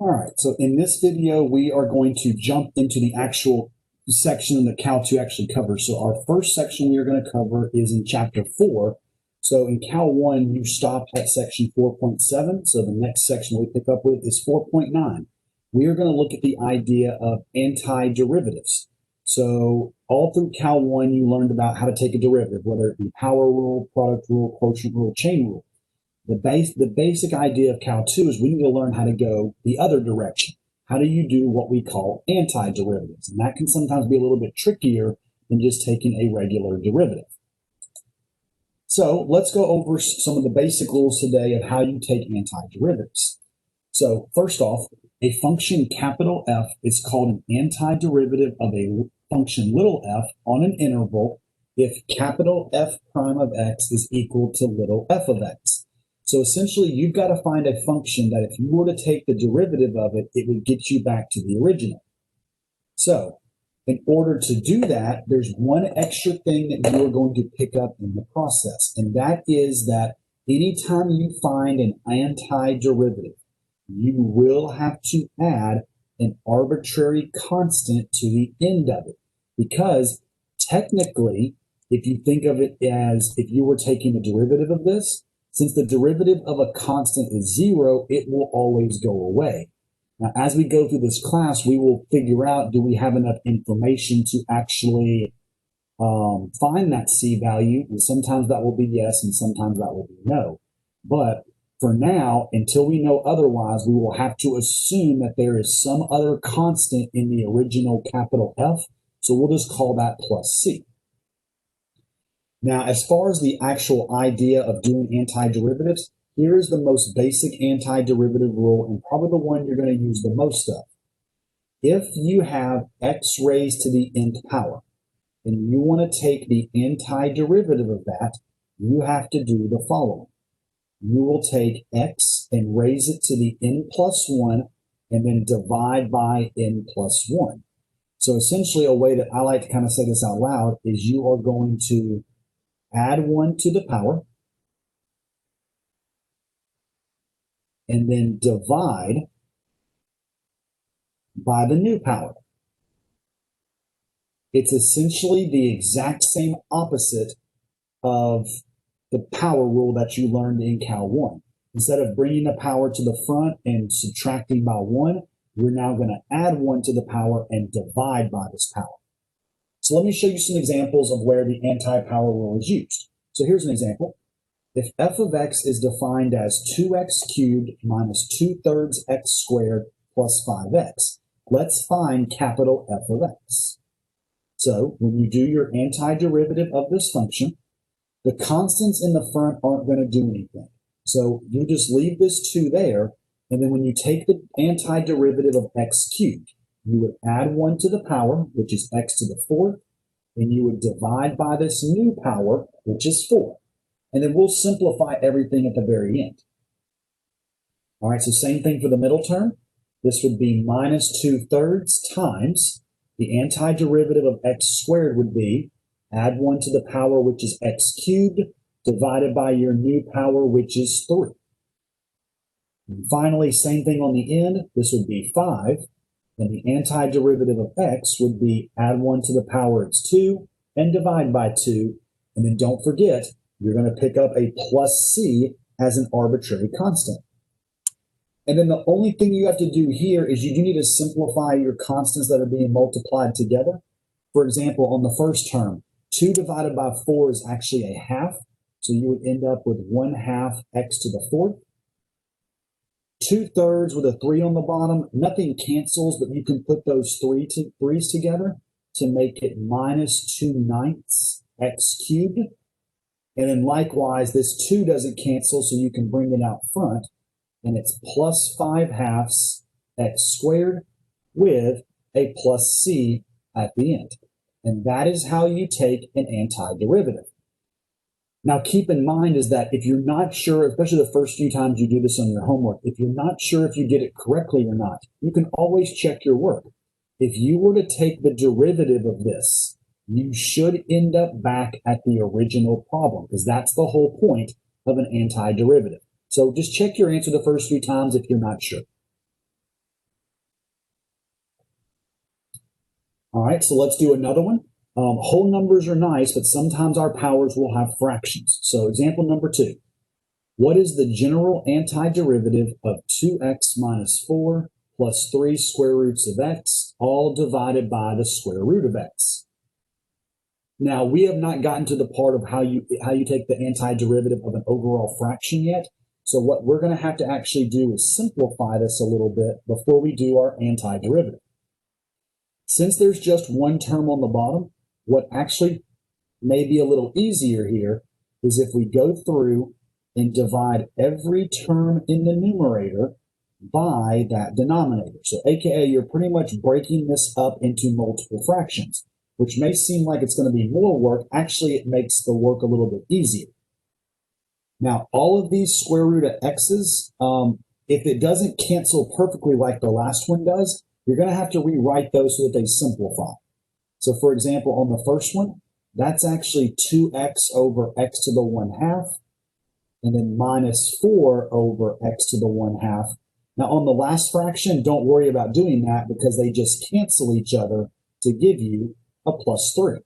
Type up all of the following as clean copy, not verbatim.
All right, so in this video, we are going to jump into the actual section that Cal 2 actually covers. So our first section we are going to cover is in Chapter 4. So in Cal 1, you stopped at section 4.7. So the next section we pick up with is 4.9. We are going to look at the idea of antiderivatives. So all through Cal 1, you learned about how to take a derivative, whether it be power rule, product rule, quotient rule, chain rule. The basic idea of Cal 2 is we need to learn how to go the other direction. How do you do what we call antiderivatives? And that can sometimes be a little bit trickier than just taking a regular derivative. So let's go over some of the basic rules today of how you take antiderivatives. So first off, a function capital F is called an antiderivative of a function little f on an interval if capital F prime of x is equal to little f of x. So essentially, you've got to find a function that if you were to take the derivative of it, it would get you back to the original. So in order to do that, there's one extra thing that you are going to pick up in the process, and that is that anytime you find an antiderivative, you will have to add an arbitrary constant to the end of it. Because technically, if you think of it as if you were taking the derivative of this, since the derivative of a constant is 0, it will always go away. Now, as we go through this class, we will figure out, do we have enough information to actually find that C value? And sometimes that will be yes, and sometimes that will be no. But for now, until we know otherwise, we will have to assume that there is some other constant in the original capital F. So we'll just call that plus C. Now, as far as the actual idea of doing antiderivatives, here is the most basic antiderivative rule and probably the one you're going to use the most of. If you have x raised to the nth power and you want to take the antiderivative of that, you have to do the following. You will take x and raise it to the n plus 1 and then divide by n plus 1. So essentially, a way that I like to kind of say this out loud is you are going to add 1 to the power, and then divide by the new power. It's essentially the exact same opposite of the power rule that you learned in Cal 1. Instead of bringing the power to the front and subtracting by 1, you're now going to add 1 to the power and divide by this power. So let me show you some examples of where the anti-power rule is used. So here's an example. If f of x is defined as 2x cubed minus 2/3 x squared plus 5x, let's find capital F of x. So when you do your antiderivative of this function, the constants in the front aren't going to do anything. So you just leave this 2 there, and then when you take the antiderivative of x cubed, you would add 1 to the power, which is x to the 4th, and you would divide by this new power, which is 4. And then we'll simplify everything at the very end. All right, so same thing for the middle term. This would be minus 2/3 times the antiderivative of x squared would be add 1 to the power, which is x cubed, divided by your new power, which is 3. And finally, same thing on the end. This would be 5. And the antiderivative of x would be add 1 to the power, it's 2, and divide by 2. And then don't forget, you're going to pick up a plus C as an arbitrary constant. And then the only thing you have to do here is you do need to simplify your constants that are being multiplied together. For example, on the first term, 2 divided by 4 is actually a half. So you would end up with 1/2 x to the 4th. 2/3 with a 3 on the bottom, nothing cancels, but you can put those threes together to make it minus 2/9 x cubed. And then likewise, this 2 doesn't cancel, so you can bring it out front, and it's plus 5/2 x squared with a plus C at the end. And that is how you take an antiderivative. Now, keep in mind is that if you're not sure, especially the first few times you do this on your homework, if you're not sure if you did it correctly or not, you can always check your work. If you were to take the derivative of this, you should end up back at the original problem, because that's the whole point of an antiderivative. So just check your answer the first few times if you're not sure. All right, so let's do another one. Whole numbers are nice, but sometimes our powers will have fractions. So example number 2. What is the general antiderivative of 2x minus 4 plus 3 square roots of x, all divided by the square root of x? Now, we have not gotten to the part of how you take the antiderivative of an overall fraction yet. So what we're going to have to actually do is simplify this a little bit before we do our antiderivative. Since there's just one term on the bottom, what actually may be a little easier here is if we go through and divide every term in the numerator by that denominator. So AKA, you're pretty much breaking this up into multiple fractions, which may seem like it's going to be more work. Actually, it makes the work a little bit easier. Now, all of these square root of x's, if it doesn't cancel perfectly like the last one does, you're going to have to rewrite those so that they simplify. So for example, on the first one, that's actually 2x over x to the 1/2, and then minus 4 over x to the 1/2. Now on the last fraction, don't worry about doing that because they just cancel each other to give you a +3.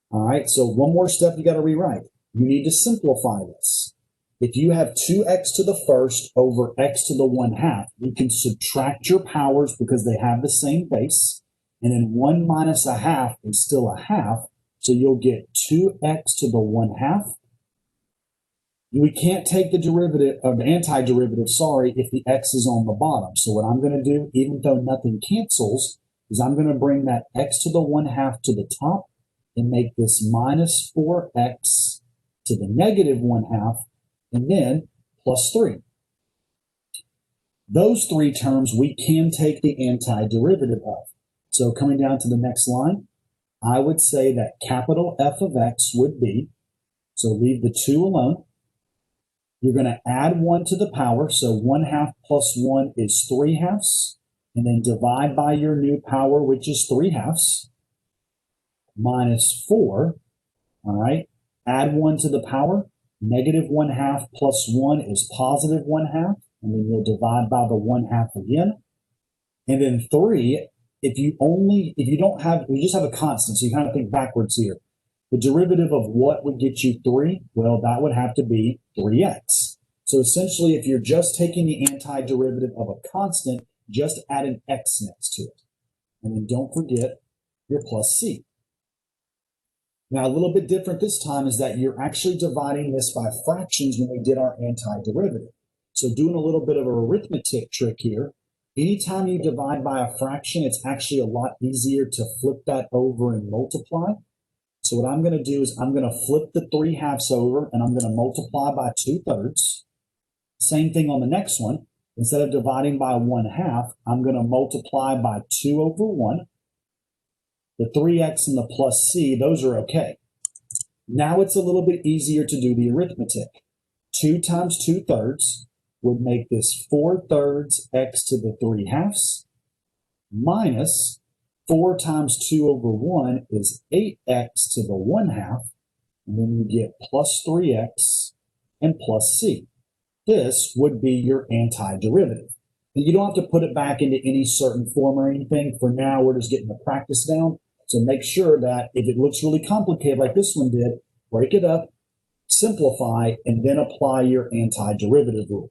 All right, so one more step you got to rewrite. You need to simplify this. If you have 2x to the first over x to the 1/2, you can subtract your powers because they have the same base. And then 1 minus 1/2 is still 1/2. So you'll get 2x to the 1/2. We can't take the derivative of the antiderivative, if the x is on the bottom. So what I'm going to do, even though nothing cancels, is I'm going to bring that x to the 1/2 to the top and make this minus 4x to the negative 1/2, and then +3. Those three terms we can take the antiderivative of. So coming down to the next line, I would say that capital F of x would be, so leave the 2 alone. You're going to add 1 to the power, so 1/2 plus 1 is 3/2, and then divide by your new power, which is 3/2, minus 4, all right? Add 1 to the power, negative 1/2 plus 1 is positive 1/2, and then you'll divide by the 1/2 again. And then 3, if you just have a constant, so you kind of think backwards here. The derivative of what would get you 3? Well, that would have to be 3x. So essentially, if you're just taking the antiderivative of a constant, just add an x next to it. And then don't forget your plus c. Now, a little bit different this time is that you're actually dividing this by fractions when we did our antiderivative. So doing a little bit of an arithmetic trick here, anytime you divide by a fraction, it's actually a lot easier to flip that over and multiply. So what I'm going to do is I'm going to flip the 3/2 over and I'm going to multiply by 2/3. Same thing on the next one. Instead of dividing by 1/2, I'm going to multiply by 2 over 1. The 3x and the plus c, those are okay. Now it's a little bit easier to do the arithmetic. 2 times 2/3 would make this 4/3 x to the 3/2 minus 4 times 2 over 1 is 8x to the 1/2, and then you get plus 3x and plus c. This would be your antiderivative. And you don't have to put it back into any certain form or anything. For now, we're just getting the practice down. So make sure that if it looks really complicated like this one did, break it up, simplify, and then apply your antiderivative rule.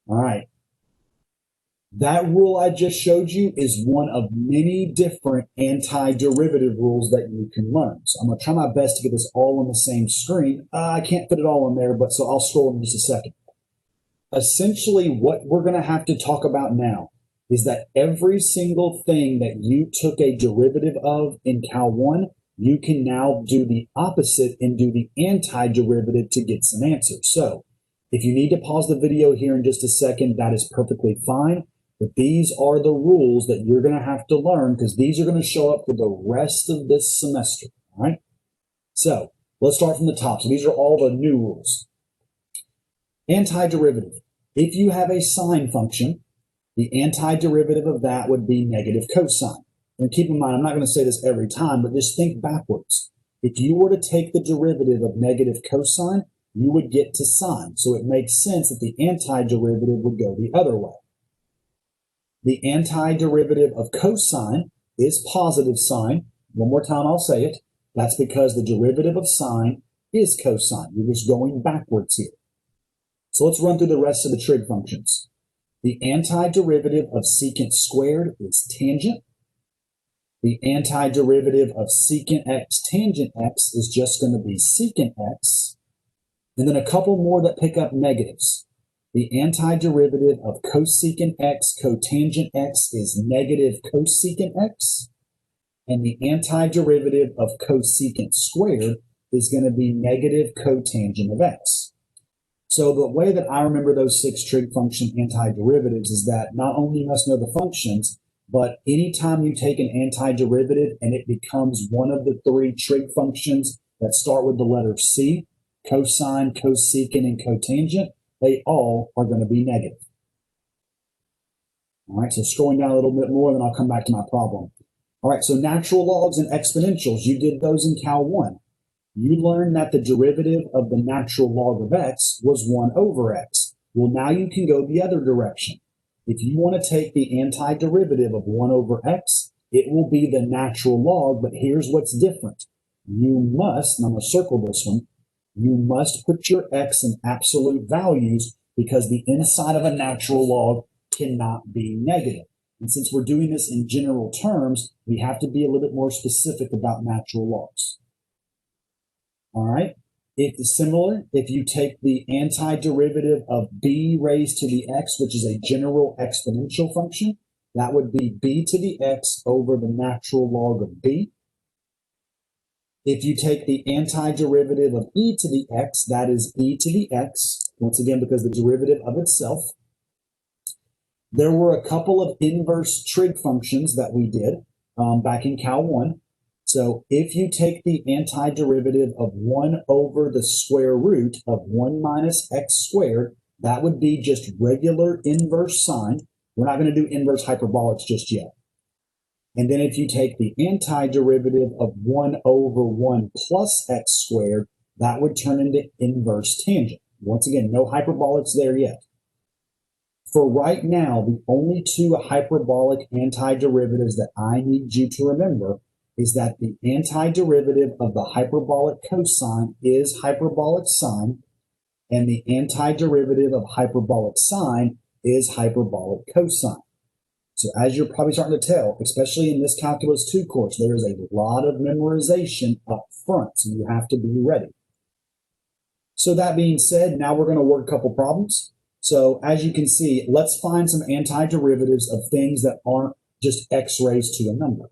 All right. That rule I just showed you is one of many different antiderivative rules that you can learn. So I'm going to try my best to get this all on the same screen. I can't fit it all in there, but so I'll scroll in just a second. Essentially, what we're going to have to talk about now is that every single thing that you took a derivative of in Cal 1, you can now do the opposite and do the antiderivative to get some answers. So if you need to pause the video here in just a second, that is perfectly fine. But these are the rules that you're going to have to learn because these are going to show up for the rest of this semester. All right. So let's start from the top. So these are all the new rules. Antiderivative. If you have a sine function, the antiderivative of that would be negative cosine. And keep in mind, I'm not going to say this every time, but just think backwards. If you were to take the derivative of negative cosine, you would get to sine. So it makes sense that the antiderivative would go the other way. The antiderivative of cosine is positive sine. One more time, I'll say it. That's because the derivative of sine is cosine. You're just going backwards here. So let's run through the rest of the trig functions. The antiderivative of secant squared is tangent. The antiderivative of secant x tangent x is just going to be secant x. And then a couple more that pick up negatives. The antiderivative of cosecant x cotangent x is negative cosecant x. And the antiderivative of cosecant squared is going to be negative cotangent of x. So the way that I remember those 6 trig function antiderivatives is that not only you must know the functions, but anytime you take an antiderivative and it becomes one of the 3 trig functions that start with the letter C, cosine, cosecant, and cotangent, they all are going to be negative. All right, so scrolling down a little bit more, then I'll come back to my problem. All right, so natural logs and exponentials, you did those in Cal 1. You learned that the derivative of the natural log of x was 1 over x. Well, now you can go the other direction. If you want to take the antiderivative of 1 over x, it will be the natural log, but here's what's different. You must, and I'm going to circle this one, you must put your x in absolute values because the inside of a natural log cannot be negative. And since we're doing this in general terms, we have to be a little bit more specific about natural logs. All right. It's similar if you take the antiderivative of b raised to the x, which is a general exponential function, that would be b to the x over the natural log of b. If you take the antiderivative of e to the x, that is e to the x, once again because the derivative of itself. There were a couple of inverse trig functions that we did back in Cal 1. So if you take the antiderivative of 1 over the square root of 1 minus x squared, that would be just regular inverse sine. We're not going to do inverse hyperbolics just yet. And then if you take the antiderivative of 1 over 1 plus x squared, that would turn into inverse tangent. Once again, no hyperbolics there yet. For right now, the only 2 hyperbolic antiderivatives that I need you to remember is that the antiderivative of the hyperbolic cosine is hyperbolic sine, and the antiderivative of hyperbolic sine is hyperbolic cosine. So as you're probably starting to tell, especially in this Calculus 2 course, there is a lot of memorization up front, so you have to be ready. So that being said, now we're going to work a couple problems. So as you can see, let's find some antiderivatives of things that aren't just x raised to a number.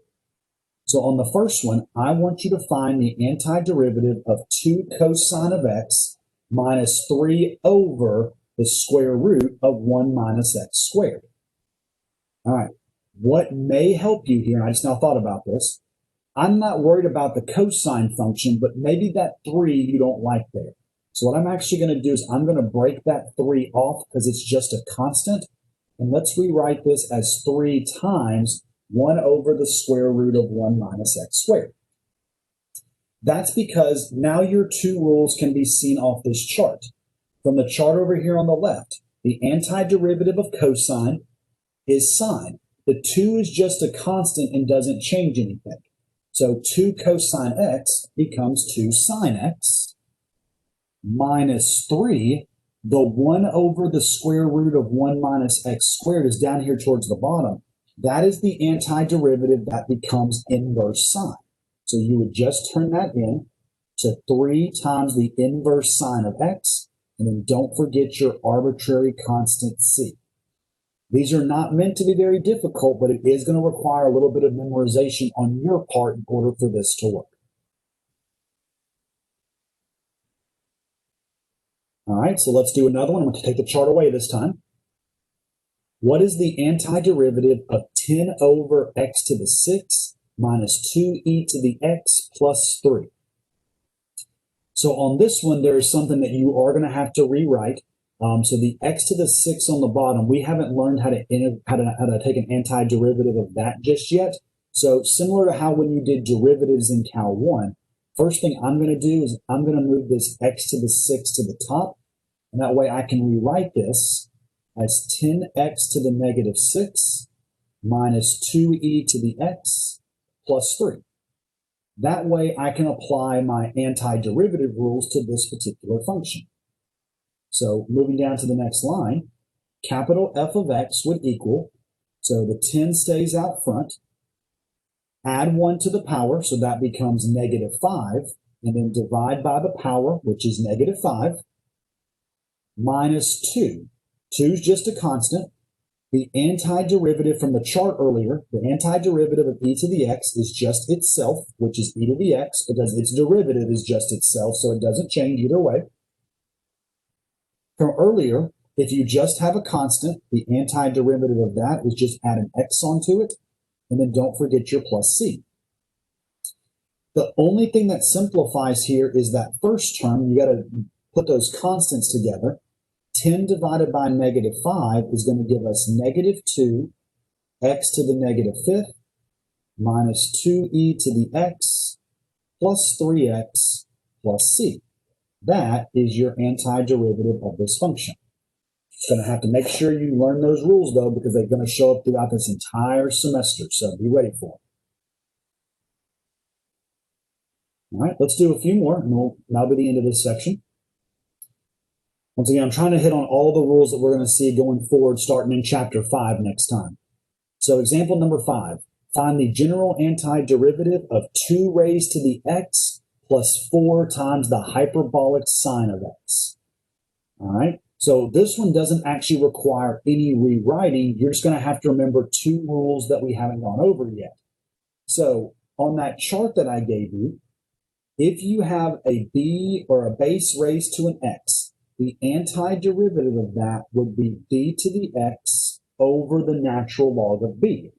So on the first one, I want you to find the antiderivative of 2 cosine of x minus 3 over the square root of 1 minus x squared. All right, what may help you here, and I just now thought about this, I'm not worried about the cosine function, but maybe that 3 you don't like there. So what I'm actually going to do is I'm going to break that 3 off because it's just a constant. And let's rewrite this as 3 times 1 over the square root of 1 minus x squared. That's because now your 2 rules can be seen off this chart. From the chart over here on the left, the antiderivative of cosine is sine. The 2 is just a constant and doesn't change anything. So 2 cosine x becomes 2 sine x minus 3. The 1 over the square root of 1 minus x squared is down here towards the bottom. That is the antiderivative that becomes inverse sine. So you would just turn that in to 3 times the inverse sine of x, and then don't forget your arbitrary constant c. These are not meant to be very difficult, but it is going to require a little bit of memorization on your part in order for this to work. All right, so let's do another one. I'm going to take the chart away this time. What is the antiderivative of 10 over x to the 6 minus 2e to the x plus 3? So on this one, there is something that you are going to have to rewrite. So the x to the 6 on the bottom, we haven't learned how to take an antiderivative of that just yet. So similar to how when you did derivatives in Cal 1, first thing I'm going to do is I'm going to move this x to the 6 to the top. And that way I can rewrite this as 10x to the negative 6 minus 2e to the x plus 3. That way I can apply my antiderivative rules to this particular function. So moving down to the next line, capital F of x would equal, so the 10 stays out front, add 1 to the power, so that becomes negative 5, and then divide by the power, which is negative 5, minus 2. 2 is just a constant. The antiderivative from the chart earlier, the antiderivative of e to the x is just itself, which is e to the x, because its derivative is just itself, so it doesn't change either way. From earlier, if you just have a constant, the antiderivative of that is just add an x onto it, and then don't forget your plus c. The only thing that simplifies here is that first term. You got to put those constants together. 10 divided by negative 5 is going to give us negative 2 x to the negative 5th minus 2e to the x plus 3x plus c. That is your antiderivative of this function. You're going to have to make sure you learn those rules, though, because they're going to show up throughout this entire semester, so be ready for them. All right, let's do a few more, and that'll be the end of this section. Once again, I'm trying to hit on all the rules that we're going to see going forward, starting in Chapter 5 next time. So example number 5, find the general antiderivative of 2 raised to the x plus 4 times the hyperbolic sine of x. All right, so this one doesn't actually require any rewriting. You're just going to have to remember 2 rules that we haven't gone over yet. So on that chart that I gave you, if you have a b or a base raised to an x, the antiderivative of that would be b to the x over the natural log of b.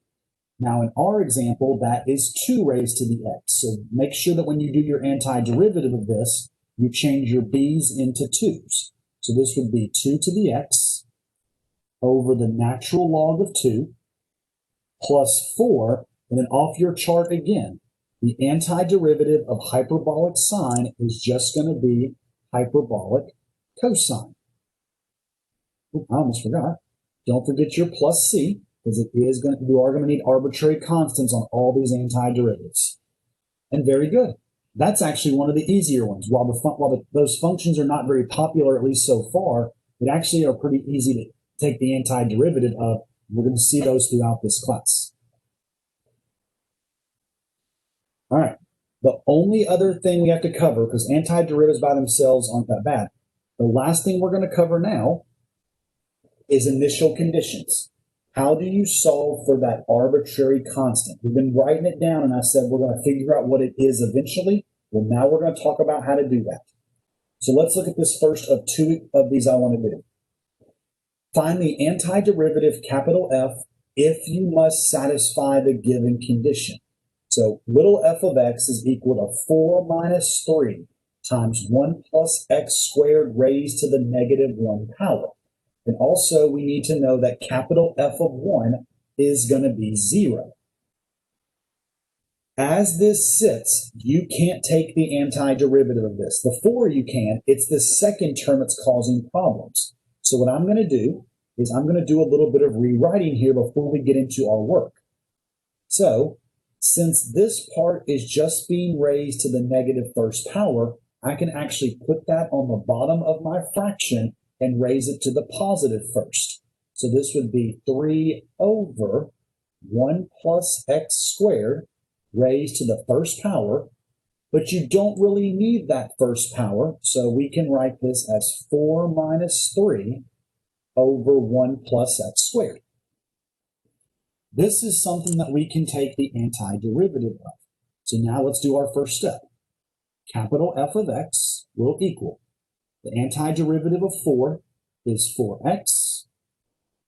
Now, in our example, that is 2 raised to the x. So make sure that when you do your antiderivative of this, you change your b's into 2's. So this would be 2 to the x over the natural log of 2 plus 4, and then off your chart again, the antiderivative of hyperbolic sine is just going to be hyperbolic cosine. I almost forgot. Don't forget your plus c, because you are going to need arbitrary constants on all these antiderivatives. And very good. That's actually one of the easier ones. While those functions are not very popular, at least so far, it actually are pretty easy to take the antiderivative of. We're going to see those throughout this class. All right. The only other thing we have to cover, because antiderivatives by themselves aren't that bad, the last thing we're going to cover now is initial conditions. How do you solve for that arbitrary constant? We've been writing it down, and I said we're going to figure out what it is eventually. Well, now we're going to talk about how to do that. So let's look at this first of 2 of these I want to do. Find the antiderivative capital F if you must satisfy the given condition. So little f of x is equal to 4 minus 3 times 1 plus x squared raised to the negative 1 power. And also we need to know that capital F of 1 is going to be 0. As this sits, you can't take the antiderivative of this. The 4 you can. It's the second term that's causing problems. So what I'm going to do is I'm going to do a little bit of rewriting here before we get into our work. So since this part is just being raised to the negative first power, I can actually put that on the bottom of my fraction and raise it to the positive first. So this would be 3 over 1 plus x squared raised to the first power, but you don't really need that first power, so we can write this as 4 minus 3 over 1 plus x squared. This is something that we can take the antiderivative of. So now let's do our first step. Capital F of x will equal the antiderivative of 4 is 4x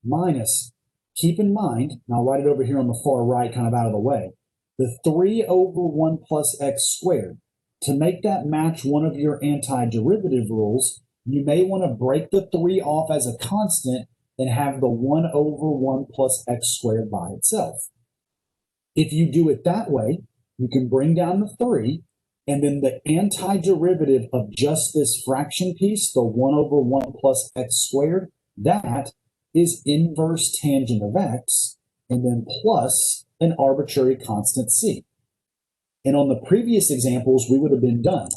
minus, keep in mind, and I'll write it over here on the far right, kind of out of the way, the 3 over 1 plus x squared. To make that match one of your antiderivative rules, you may want to break the 3 off as a constant and have the 1 over 1 plus x squared by itself. If you do it that way, you can bring down the 3, and then the antiderivative of just this fraction piece, the 1 over 1 plus x squared, that is inverse tangent of x. and then plus an arbitrary constant c. And on the previous examples, we would have been done.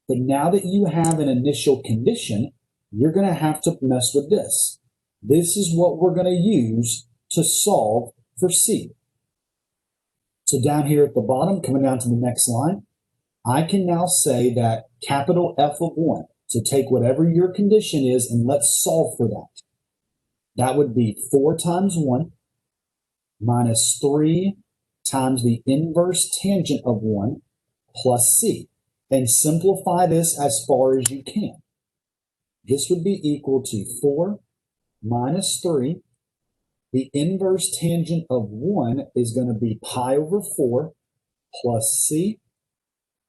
But now that you have an initial condition, you're going to have to mess with this. This is what we're going to use to solve for c. So down here at the bottom, coming down to the next line, I can now say that capital F of 1, so take whatever your condition is and let's solve for that. That would be 4 times 1 minus 3 times the inverse tangent of 1 plus c. And simplify this as far as you can. This would be equal to 4 minus 3. The inverse tangent of 1 is going to be pi over 4 plus c,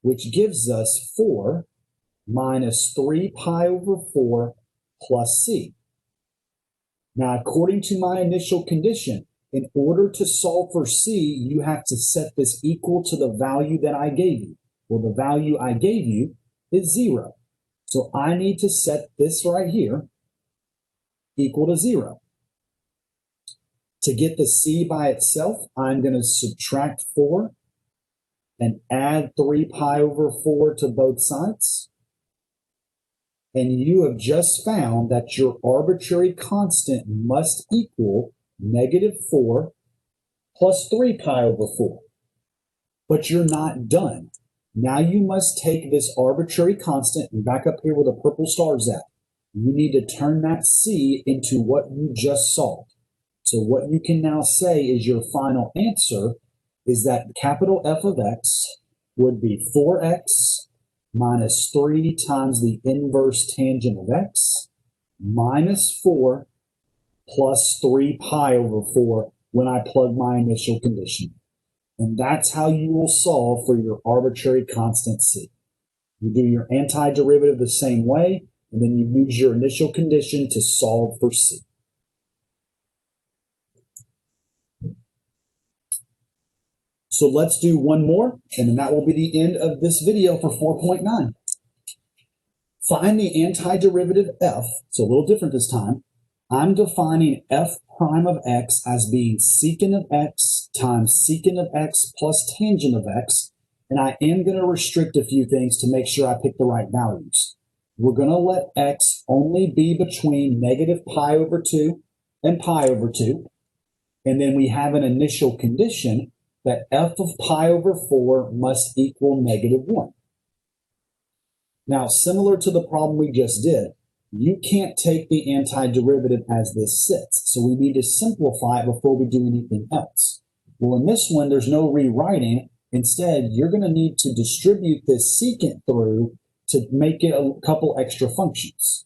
which gives us 4 minus 3 pi over 4 plus c. Now, according to my initial condition, in order to solve for c, you have to set this equal to the value that I gave you. Well, the value I gave you is 0. So I need to set this right here equal to 0. To get the c by itself, I'm going to subtract 4 and add 3 pi over 4 to both sides. And you have just found that your arbitrary constant must equal -4 plus 3 pi over 4. But you're not done. Now you must take this arbitrary constant and back up here where the purple star is at. You need to turn that c into what you just solved. So what you can now say is your final answer is that capital F of x would be 4x minus 3 times the inverse tangent of x minus 4 plus 3 pi over 4 when I plug my initial condition. And that's how you will solve for your arbitrary constant c. You do your antiderivative the same way, and then you use your initial condition to solve for c. So let's do one more, and then that will be the end of this video for 4.9. Find the antiderivative f, so a little different this time. I'm defining f prime of x as being secant of x times secant of x plus tangent of x, and I am going to restrict a few things to make sure I pick the right values. We're going to let x only be between -pi over 2 and pi over 2, and then we have an initial condition that f of pi over 4 must equal -1. Now, similar to the problem we just did, you can't take the antiderivative as this sits, so we need to simplify it before we do anything else. Well, in this one, there's no rewriting. Instead, you're going to need to distribute this secant through to make it a couple extra functions.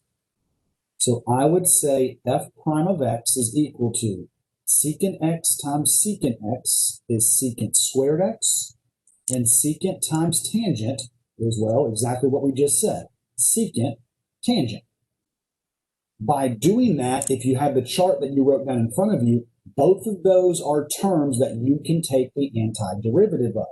So I would say f prime of x is equal to secant x times secant x is secant squared x, and secant times tangent is, well, exactly what we just said, secant tangent. By doing that, if you have the chart that you wrote down in front of you, both of those are terms that you can take the antiderivative of.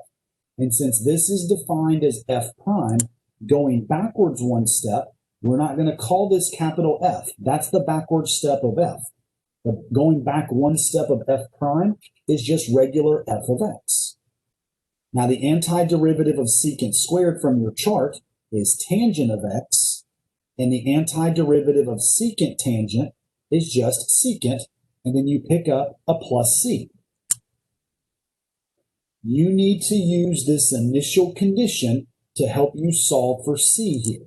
And since this is defined as f prime, going backwards one step, we're not going to call this capital F. That's the backwards step of f. But going back one step of f prime is just regular f of x. Now, the antiderivative of secant squared from your chart is tangent of x, and the antiderivative of secant tangent is just secant, and then you pick up a plus c. You need to use this initial condition to help you solve for c here.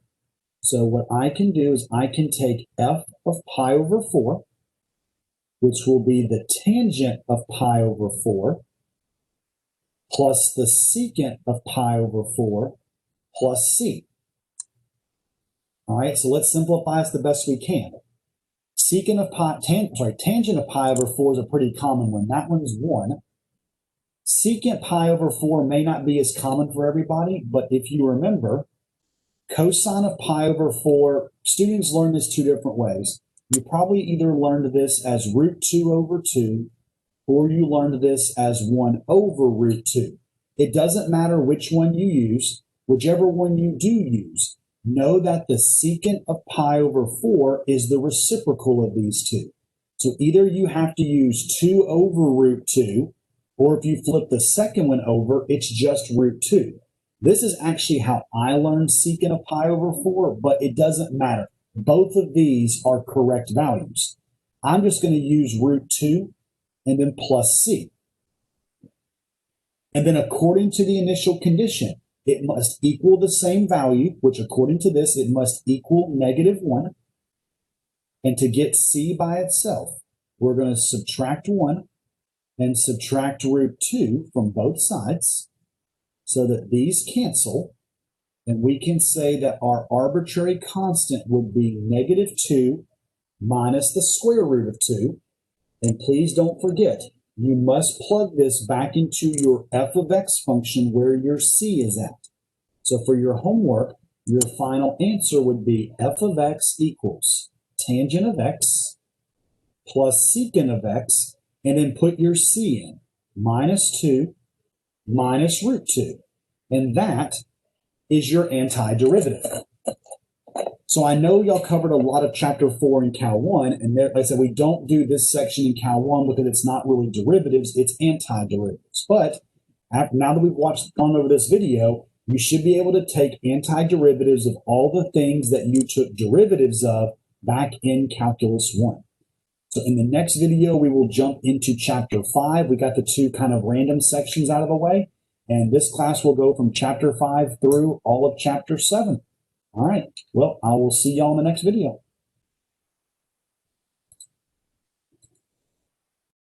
So what I can do is I can take f of pi over 4, which will be the tangent of pi over 4, plus the secant of pi over 4, plus c. All right, so let's simplify this the best we can. Tangent of pi over 4 is a pretty common one. That one's 1. Secant pi over 4 may not be as common for everybody, but if you remember, cosine of pi over 4, students learn this two different ways. You probably either learned this as root 2 over 2, or you learned this as 1 over root 2. It doesn't matter which one you use, whichever one you do use. Know that the secant of pi over 4 is the reciprocal of these two. So either you have to use 2 over root 2, or if you flip the second one over, it's just root 2. This is actually how I learned secant of pi over 4, but it doesn't matter. Both of these are correct values. I'm just going to use root 2 and then plus c. And then according to the initial condition, it must equal the same value, which according to this, it must equal -1. And to get c by itself, we're going to subtract 1 and subtract root 2 from both sides so that these cancel. And we can say that our arbitrary constant would be -2 minus the square root of 2. And please don't forget, you must plug this back into your f of x function where your c is at. So for your homework, your final answer would be f of x equals tangent of x plus secant of x, and then put your c in, -2 minus root 2. And that is your antiderivative. So I know y'all covered a lot of chapter 4 in Cal 1, and there, like I said, we don't do this section in Cal 1 because it's not really derivatives, it's antiderivatives. But now that we've gone over this video, you should be able to take antiderivatives of all the things that you took derivatives of back in Calculus 1. So in the next video, we will jump into chapter 5. We got the 2 kind of random sections out of the way, and this class will go from chapter 5 through all of chapter 7. All right. Well, I will see y'all in the next video.